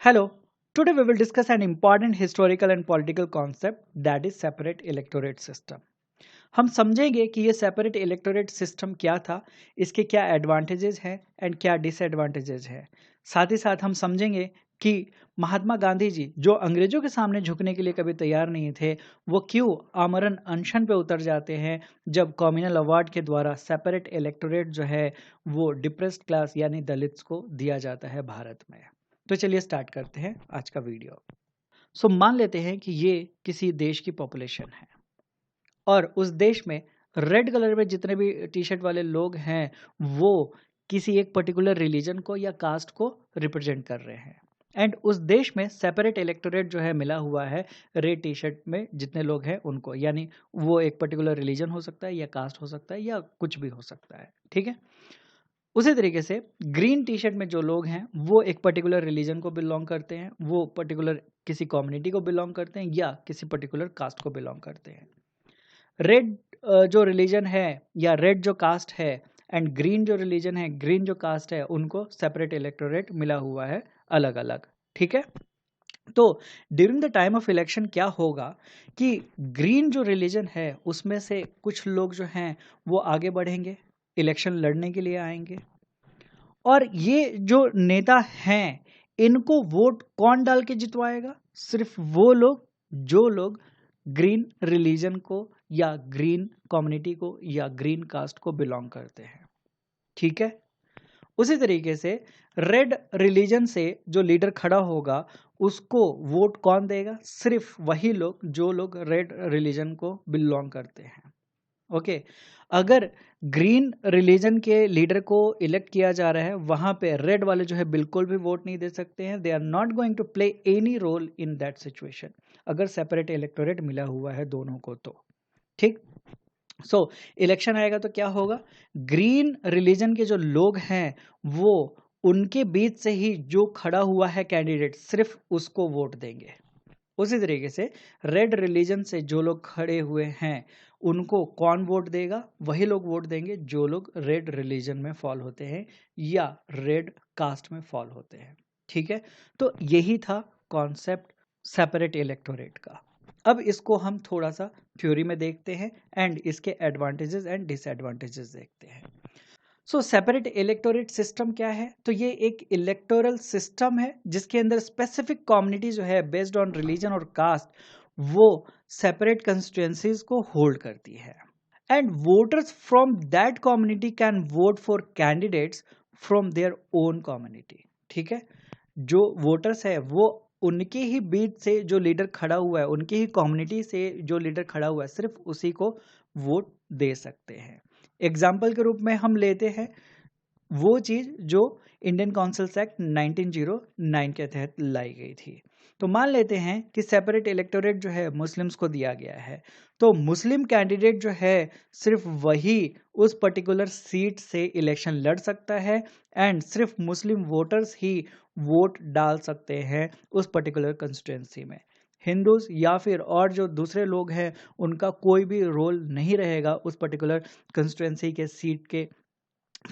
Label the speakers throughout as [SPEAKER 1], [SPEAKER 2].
[SPEAKER 1] Hello, today we will discuss an important historical and political concept that is separate electorate system. हम समझेंगे कि ये separate electorate system क्या था, इसके क्या एडवांटेजेस हैं एंड क्या डिसएडवांटेजेस हैं। साथ ही साथ हम समझेंगे कि महात्मा गांधी जी जो अंग्रेजों के सामने झुकने के लिए कभी तैयार नहीं थे, वो क्यों आमरण अनशन पे उतर जाते हैं जब कम्युनल अवार्ड के द्वारा सेपरेट इलेक्टोरेट जो है वो डिप्रेस्ड क्लास यानी दलित्स को दिया जाता है भारत में। तो चलिए स्टार्ट करते हैं आज का वीडियो। मान लेते हैं कि ये किसी देश की पॉपुलेशन है और उस देश में रेड कलर में जितने भी टी शर्ट वाले लोग हैं वो किसी एक पर्टिकुलर रिलीजन को या कास्ट को रिप्रेजेंट कर रहे हैं एंड उस देश में सेपरेट इलेक्टोरेट जो है मिला हुआ है रेड टी शर्ट में जितने लोग हैं उनको, यानी वो एक पर्टिकुलर रिलीजन हो सकता है या कास्ट हो सकता है या कुछ भी हो सकता है। ठीक है, उसी तरीके से ग्रीन टी शर्ट में जो लोग हैं वो एक पर्टिकुलर रिलीजन को बिलोंग करते हैं, वो पर्टिकुलर किसी कम्युनिटी को बिलोंग करते हैं या किसी पर्टिकुलर कास्ट को बिलोंग करते हैं। रेड जो रिलीजन है या रेड जो कास्ट है एंड ग्रीन जो रिलीजन है, ग्रीन जो कास्ट है, उनको सेपरेट इलेक्टोरेट मिला हुआ है अलग अलग। ठीक है, तो during the time of election क्या होगा कि ग्रीन जो रिलीजन है उसमें से कुछ लोग जो हैं वो आगे बढ़ेंगे, इलेक्शन लड़ने के लिए आएंगे और ये जो नेता हैं इनको वोट कौन डाल के जितवाएगा? सिर्फ वो लोग जो लोग ग्रीन रिलीजन को या ग्रीन कम्युनिटी को या ग्रीन कास्ट को बिलोंग करते हैं। ठीक है, उसी तरीके से रेड रिलीजन से जो लीडर खड़ा होगा उसको वोट कौन देगा? सिर्फ वही लोग जो लोग रेड रिलीजन को बिलोंग करते हैं। ओके, अगर ग्रीन रिलीजन के लीडर को इलेक्ट किया जा रहा है वहां पे रेड वाले जो है बिल्कुल भी वोट नहीं दे सकते हैं। They are not going to play any role in that situation अगर सेपरेट इलेक्टोरेट मिला हुआ है दोनों को तो। ठीक, सो इलेक्शन आएगा तो क्या होगा? ग्रीन रिलीजन के जो लोग हैं वो उनके बीच से ही जो खड़ा हुआ है कैंडिडेट सिर्फ उसको वोट देंगे। उसी तरीके से रेड रिलीजन से जो लोग खड़े हुए हैं उनको कौन वोट देगा? वही लोग वोट देंगे जो लोग रेड रिलीजन में फॉल होते हैं या रेड कास्ट में फॉल होते हैं। ठीक है, तो यही था कॉन्सेप्ट सेपरेट इलेक्टोरेट का। अब इसको हम थोड़ा सा थ्योरी में देखते हैं एंड इसके एडवांटेजेस एंड डिसएडवांटेजेस देखते हैं। सेपरेट इलेक्टोरेट सिस्टम क्या है? तो ये एक इलेक्टोरल सिस्टम है जिसके अंदर स्पेसिफिक कम्युनिटी जो है बेस्ड ऑन रिलीजन और कास्ट वो सेपरेट कंस्टिट्यूएंसीज को होल्ड करती है and voters from that community can vote for candidates from their own community. ठीक है, जो वोटर्स है वो उनके ही बीच से जो लीडर खड़ा हुआ है, उनकी ही कम्युनिटी से जो लीडर खड़ा हुआ है सिर्फ उसी को वोट दे सकते हैं। एग्जाम्पल के रूप में हम लेते हैं वो चीज जो इंडियन काउंसिल एक्ट 1909 के तहत लाई गई थी। तो मान लेते हैं कि सेपरेट इलेक्टोरेट जो है मुस्लिम्स को दिया गया है, तो मुस्लिम कैंडिडेट जो है सिर्फ वही उस पर्टिकुलर सीट से इलेक्शन लड़ सकता है एंड सिर्फ मुस्लिम वोटर्स ही वोट डाल सकते हैं उस पर्टिकुलर कंस्टिट्यूंसी में। हिंदूज या फिर और जो दूसरे लोग हैं उनका कोई भी रोल नहीं रहेगा उस पर्टिकुलर कंस्टिट्यूंसी के सीट के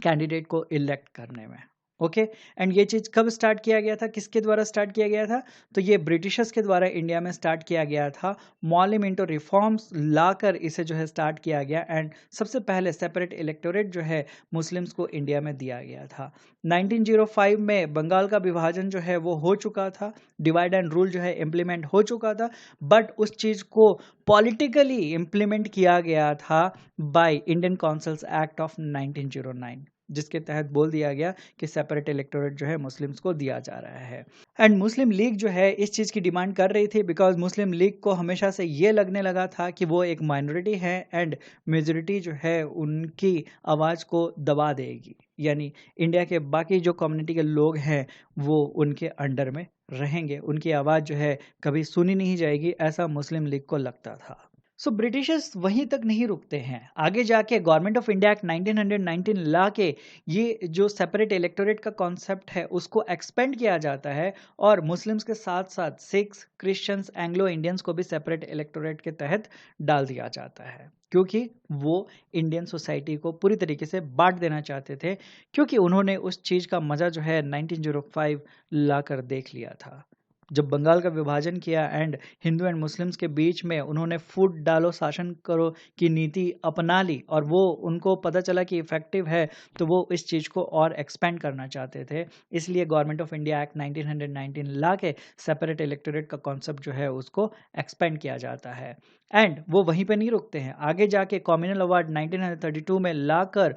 [SPEAKER 1] कैंडिडेट को इलेक्ट करने में। ओके, एंड ये चीज कब स्टार्ट किया गया था, किसके द्वारा स्टार्ट किया गया था? तो ये ब्रिटिशर्स के द्वारा इंडिया में स्टार्ट किया गया था। मॉन्यूमेंटो रिफॉर्म्स लाकर इसे जो है स्टार्ट किया गया एंड सबसे पहले सेपरेट इलेक्टोरेट जो है मुस्लिम्स को इंडिया में दिया गया था। 1905 में बंगाल का विभाजन जो है वो हो चुका था, डिवाइड एंड रूल जो है इम्प्लीमेंट हो चुका था, बट उस चीज को पॉलिटिकली इम्प्लीमेंट किया गया था by Indian councils act of 1909, जिसके तहत बोल दिया गया कि सेपरेट इलेक्टोरेट जो है मुस्लिम्स को दिया जा रहा है। एंड मुस्लिम लीग जो है इस चीज़ की डिमांड कर रही थी बिकॉज मुस्लिम लीग को हमेशा से ये लगने लगा था कि वो एक माइनॉरिटी है एंड मेजोरिटी जो है उनकी आवाज़ को दबा देगी, यानी इंडिया के बाकी जो कम्युनिटी के लोग हैं वो उनके अंडर में रहेंगे, उनकी आवाज़ जो है कभी सुनी नहीं जाएगी, ऐसा मुस्लिम लीग को लगता था। सो ब्रिटिशर्स वहीं तक नहीं रुकते हैं। आगे जाके गवर्नमेंट ऑफ इंडिया एक्ट 1919 ला के ये जो सेपरेट इलेक्टोरेट का कॉन्सेप्ट है उसको एक्सपेंड किया जाता है और मुस्लिम्स के साथ साथ सिख्स, क्रिश्चियंस, एंग्लो इंडियंस को भी सेपरेट इलेक्टोरेट के तहत डाल दिया जाता है, क्योंकि वो इंडियन सोसाइटी को पूरी तरीके से बांट देना चाहते थे, क्योंकि उन्होंने उस चीज़ का मज़ा जो है 1905 ला कर देख लिया था। जब बंगाल का विभाजन किया एंड हिंदू एंड मुस्लिम्स के बीच में उन्होंने फूट डालो शासन करो की नीति अपना ली और वो उनको पता चला कि इफेक्टिव है, तो वो इस चीज़ को और एक्सपेंड करना चाहते थे। इसलिए गवर्नमेंट ऑफ इंडिया एक्ट 1919 ला के सेपरेट इलेक्टोरेट का कॉन्सेप्ट जो है उसको एक्सपेंड किया जाता है। एंड वो वहीं पे नहीं रुकते हैं, आगे जाके कॉम्युनल अवार्ड 1932 में लाकर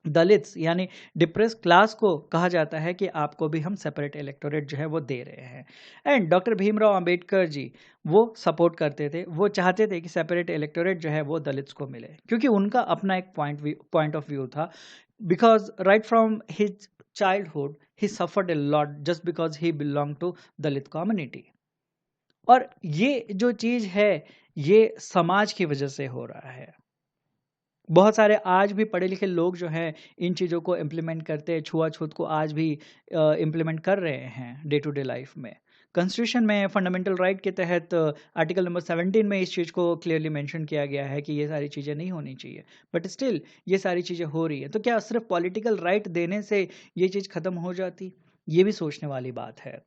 [SPEAKER 1] दलित्स यानी डिप्रेस क्लास को कहा जाता है कि आपको भी हम सेपरेट इलेक्टोरेट जो है वो दे रहे हैं। एंड डॉक्टर भीमराव अंबेडकर जी वो सपोर्ट करते थे, वो चाहते थे कि सेपरेट इलेक्टोरेट जो है वो दलित्स को मिले, क्योंकि उनका अपना एक पॉइंट ऑफ व्यू था। Because right from his childhood he suffered a lot just because he belonged to Dalit community. और ये जो चीज़ है ये समाज की वजह से हो रहा है। बहुत सारे आज भी पढ़े लिखे लोग जो हैं इन चीज़ों को इम्प्लीमेंट करते हैं, छुआछूत को आज भी इम्प्लीमेंट कर रहे हैं डे टू डे लाइफ में। कॉन्स्टिट्यूशन में फंडामेंटल राइट के तहत आर्टिकल नंबर 17 में इस चीज़ को क्लियरली मेंशन किया गया है कि ये सारी चीज़ें नहीं होनी चाहिए, बट स्टिल ये सारी चीज़ें हो रही है। तो क्या सिर्फ पॉलिटिकल राइट देने से ये चीज़ ख़त्म हो जाती? ये भी सोचने वाली बात है।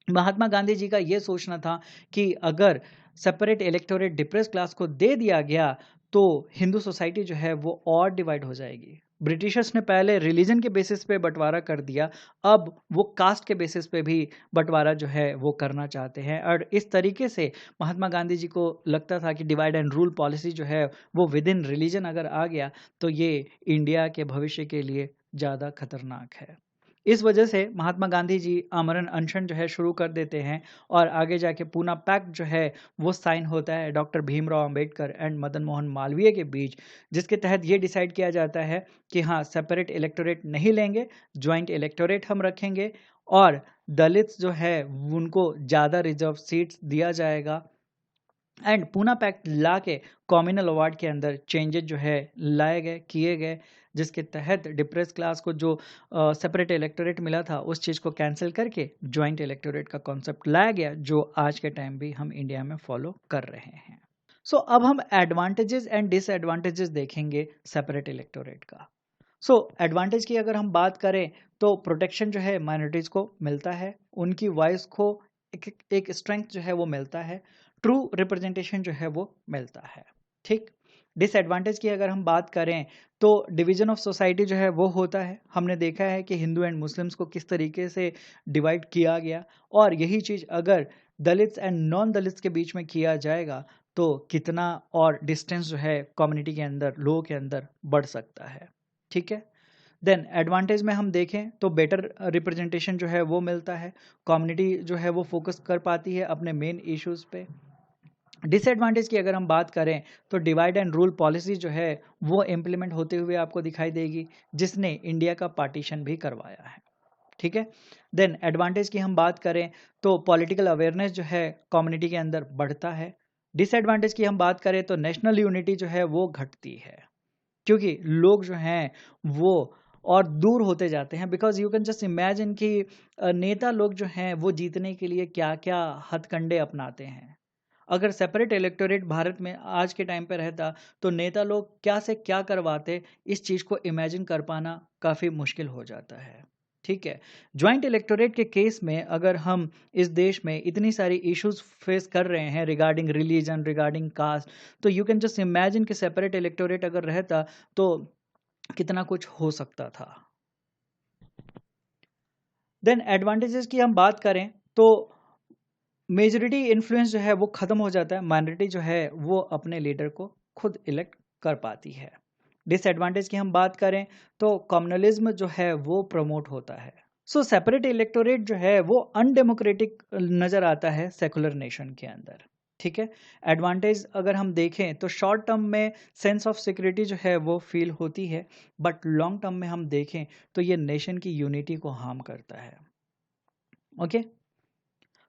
[SPEAKER 1] महात्मा गांधी जी का ये सोचना था कि अगर सेपरेट इलेक्टोरेट डिप्रेस क्लास को दे दिया गया तो हिंदू सोसाइटी जो है वो और डिवाइड हो जाएगी। ब्रिटिशर्स ने पहले रिलीजन के बेसिस पे बंटवारा कर दिया, अब वो कास्ट के बेसिस पे भी बंटवारा जो है वो करना चाहते हैं। और इस तरीके से महात्मा गांधी जी को लगता था कि डिवाइड एंड रूल पॉलिसी जो है वो विद इन रिलीजन अगर आ गया तो ये इंडिया के भविष्य के लिए ज़्यादा खतरनाक है। इस वजह से महात्मा गांधी जी आमरण अनशन जो है शुरू कर देते हैं और आगे जाके पूना पैक्ट जो है वो साइन होता है डॉक्टर भीमराव अंबेडकर एंड मदन मोहन मालवीय के बीच, जिसके तहत ये डिसाइड किया जाता है कि हाँ सेपरेट इलेक्टोरेट नहीं लेंगे, ज्वाइंट इलेक्टोरेट हम रखेंगे और दलित्स जो है उनको ज़्यादा रिजर्व सीट्स दिया जाएगा। एंड पूना पैक्ट ला के कॉम्युनल अवार्ड के अंदर चेंजेस जो है लाए गए, किए गए, जिसके तहत डिप्रेस क्लास को जो सेपरेट इलेक्टोरेट मिला था उस चीज़ को कैंसिल करके ज्वाइंट इलेक्टोरेट का कॉन्सेप्ट लाया गया, जो आज के टाइम भी हम इंडिया में फॉलो कर रहे हैं। सो अब हम एडवांटेजेस एंड डिसएडवांटेजेस देखेंगे सेपरेट इलेक्टोरेट का। सो एडवांटेज की अगर हम बात करें तो प्रोटेक्शन जो है माइनॉरिटीज़ को मिलता है, उनकी वॉइस को एक स्ट्रेंथ जो है वो मिलता है, ट्रू रिप्रेजेंटेशन जो है वो मिलता है। ठीक। डिसएडवांटेज की अगर हम बात करें तो डिवीजन ऑफ सोसाइटी जो है वो होता है। हमने देखा है कि हिंदू एंड मुस्लिम्स को किस तरीके से डिवाइड किया गया, और यही चीज़ अगर दलित्स एंड नॉन दलित्स के बीच में किया जाएगा तो कितना और डिस्टेंस जो है कम्युनिटी के अंदर, लोगों के अंदर बढ़ सकता है। ठीक है। देन एडवांटेज में हम देखें तो बेटर रिप्रेजेंटेशन जो है वो मिलता है, कम्युनिटी जो है वो फोकस कर पाती है अपने मेन इश्यूज पे। डिसएडवांटेज की अगर हम बात करें तो डिवाइड एंड रूल पॉलिसी जो है वो इम्प्लीमेंट होते हुए आपको दिखाई देगी, जिसने इंडिया का पार्टीशन भी करवाया है। ठीक है। देन एडवांटेज की हम बात करें तो पॉलिटिकल अवेयरनेस जो है कम्युनिटी के अंदर बढ़ता है। डिसएडवांटेज की हम बात करें तो नेशनल यूनिटी जो है वो घटती है, क्योंकि लोग जो हैं वो और दूर होते जाते हैं। Because you can just imagine कि नेता लोग जो हैं वो जीतने के लिए क्या क्या हथकंडे अपनाते हैं। अगर सेपरेट इलेक्टोरेट भारत में आज के टाइम पे रहता तो नेता लोग क्या से क्या करवाते, इस चीज़ को इमेजिन कर पाना काफ़ी मुश्किल हो जाता है। ठीक है। ज्वाइंट इलेक्टोरेट के केस में अगर हम इस देश में इतनी सारी इश्यूज फेस कर रहे हैं रिगार्डिंग रिलीजन, रिगार्डिंग कास्ट, तो यू कैन जस्ट इमेजिन कि सेपरेट इलेक्टोरेट अगर रहता तो कितना कुछ हो सकता था। देन एडवांटेजेस की हम बात करें तो मेजॉरिटी इन्फ्लुएंस जो है वो खत्म हो जाता है, माइनॉरिटी जो है वो अपने लीडर को खुद इलेक्ट कर पाती है। डिसएडवांटेज की हम बात करें तो कम्युनलिज्म जो है वो प्रमोट होता है। सो सेपरेट इलेक्टोरेट जो है वो अनडेमोक्रेटिक नज़र आता है सेकुलर नेशन के अंदर। ठीक है। एडवांटेज अगर हम देखें तो शॉर्ट टर्म में सेंस ऑफ सिक्योरिटी जो है वो फील होती है, बट लॉन्ग टर्म में हम देखें तो ये नेशन की यूनिटी को हार्म करता है। ओके।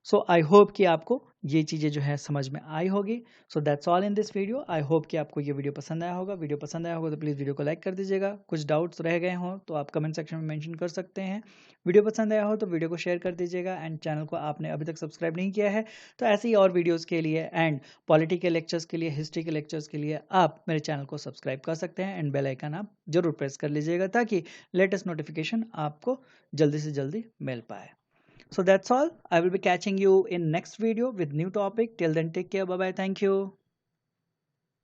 [SPEAKER 1] सो आई होप कि आपको ये चीज़ें जो है समझ में आई होगी। So that's all in this video. I hope कि आपको ये वीडियो पसंद आया होगा। वीडियो पसंद आया होगा तो प्लीज़ वीडियो को लाइक कर दीजिएगा। कुछ डाउट्स रह गए हों तो आप कमेंट सेक्शन में मेंशन कर सकते हैं। वीडियो पसंद आया हो तो वीडियो को शेयर कर दीजिएगा एंड चैनल को आपने अभी तक सब्सक्राइब नहीं किया है तो ऐसे ही और वीडियोज़ के लिए एंड पॉलिटी के लेक्चर्स के लिए, हिस्ट्री के लेक्चर्स के लिए आप मेरे चैनल को सब्सक्राइब कर सकते हैं एंड बेल आइकन आप जरूर प्रेस कर लीजिएगा ताकि लेटेस्ट नोटिफिकेशन आपको जल्दी से जल्दी मिल पाए। So that's all. I will be catching you in next video with new topic. Till then, take care. Bye bye. Thank you.